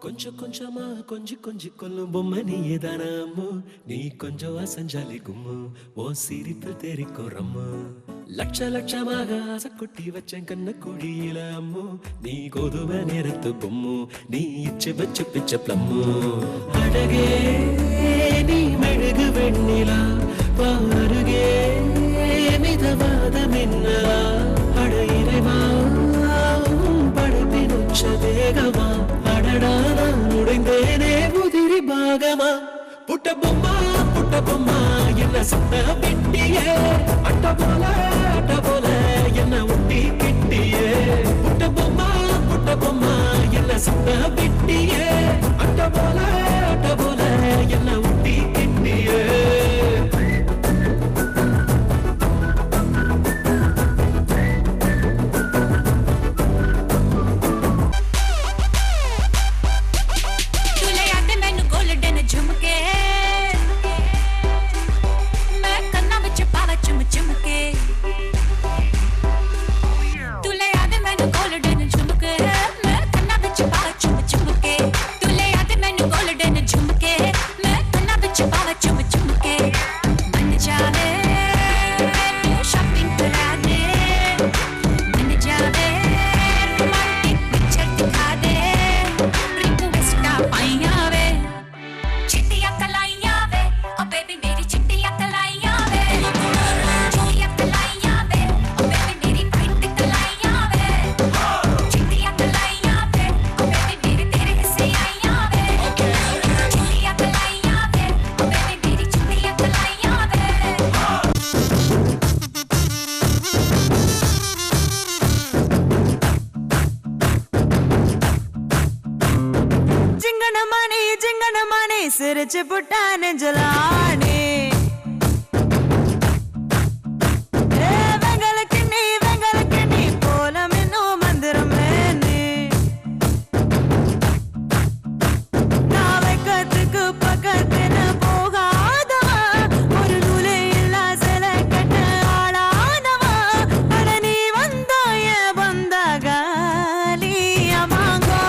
கொஞ்சம் கொஞ்சமா கொஞ்சி கொஞ்சி கொல்லும் பொம்மை நீயே தானா அம்மு. நீ கொஞ்சம் அசஞ்சாலே கும்மு, ஓ சிரிப்பு தெரிக்கும் ரம்மு. லட்ச லட்சமாக ஆசை கொட்டி வச்சேன் கண்ண குழியில அம்மு. நீ கோதுமை நேரத்து பொம்மு, நீ இச்சு வச்சு பிச்ச பிளம்மு. அழகே நீ மெழுகு வெண்ணிலா, பாருகே மிதவாத மின்னலா. அட இறைவா படைப்பின் உச்ச வேகமா, அடடா நான் உடைந்தேனே உதிரி பாகமா. புட்ட பொம்மா என்ன சத்த வெட்டியே, அட்ட போல என்ன ஒட்டி கிட்டியே. புட்ட பொம்மா என்ன சத்த வெட்டியே, அட்ட போல என்ன ஒட்டி கிட்டியே. சிரிச்சு புட்டா நெஞ்சலானே வெங்கலக்கு நீ போல இன்னும் மந்திரம் நான் வைக்கத்துக்கு பக்கத்துல போகாதவா, ஒரு நூலே இல்லா சில கட்ட ஆளாதவா. அட நீ வந்தாய வந்தாகாலி அமாங்கோ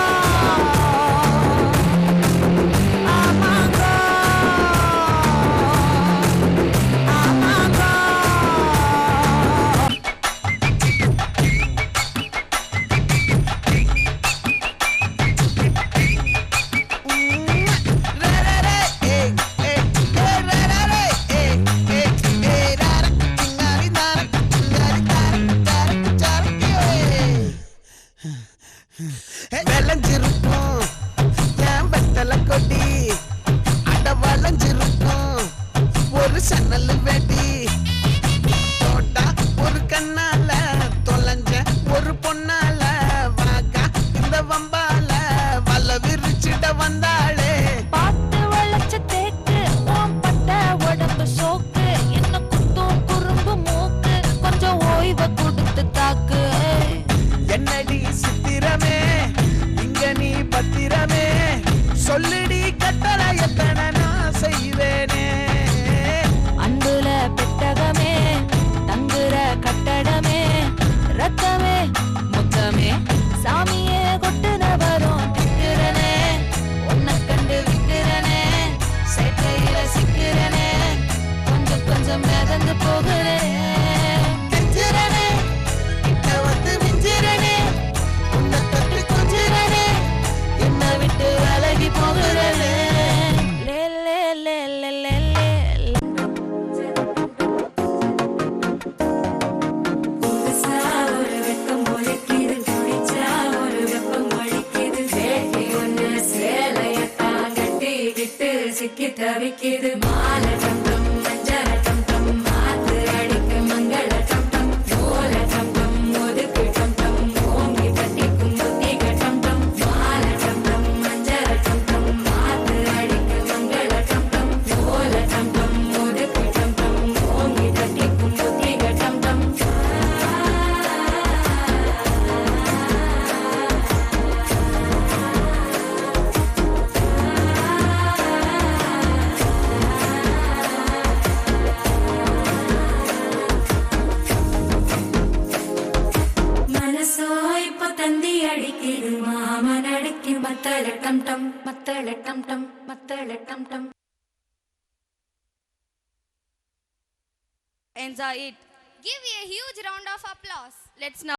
விளைஞ்சிருக்கும் என் வெத்தலை கொடி, அட வளைஞ்சிருக்கும் ஒரு சன்னல் வெடி. தோட்டா ஒரு கண்ணால தொலைஞ்ச ஒரு பொண்ணால வாக்கா இந்த வம்பால வல விரிச்சிட வந்தாளே. பாத்து வளைச்ச தேக்கு ஓம் பட்ட உடம்பு சோக்கு, என்ன குத்தும் குறும்பு மூக்கு, கொஞ்சம் ஓய்வை கொடுத்து தாக்கு. என்னடி சித்திரமே இங்க நீ பத்திரமே, சொல்லுடி கட்டளை எத்தனை நான் செய்வேனே. அன்புல பெட்டகமே தங்குற கட்டடமே, ரத்தமே முத்தமே சாமியே கொட்டுன வரும் திக்கிறனே. உன்னை கண்டு விக்கிறனே, சேட்டையில சிக்கிறனே, கொஞ்சம் கொஞ்சம் மிதந்து போகிறேன். கெஞ்சிரனே கிட்ட வந்து மிஞ்சிரனே, உன்னை தட்டி கொஞ்சிரனே, என்னை விட்டு விலகி போகிறனே. லே லே லே லே லே லே. புதுசா ஒரு வெக்கம் முளைக்குது, துடிச்சா ஒரு நடக்கிடு மாமா நடக்கி மத்தள டம் டம் மத்தள டம் டம் மத்தள டம் டம். Enjoy it. Give a huge round of applause. Let's now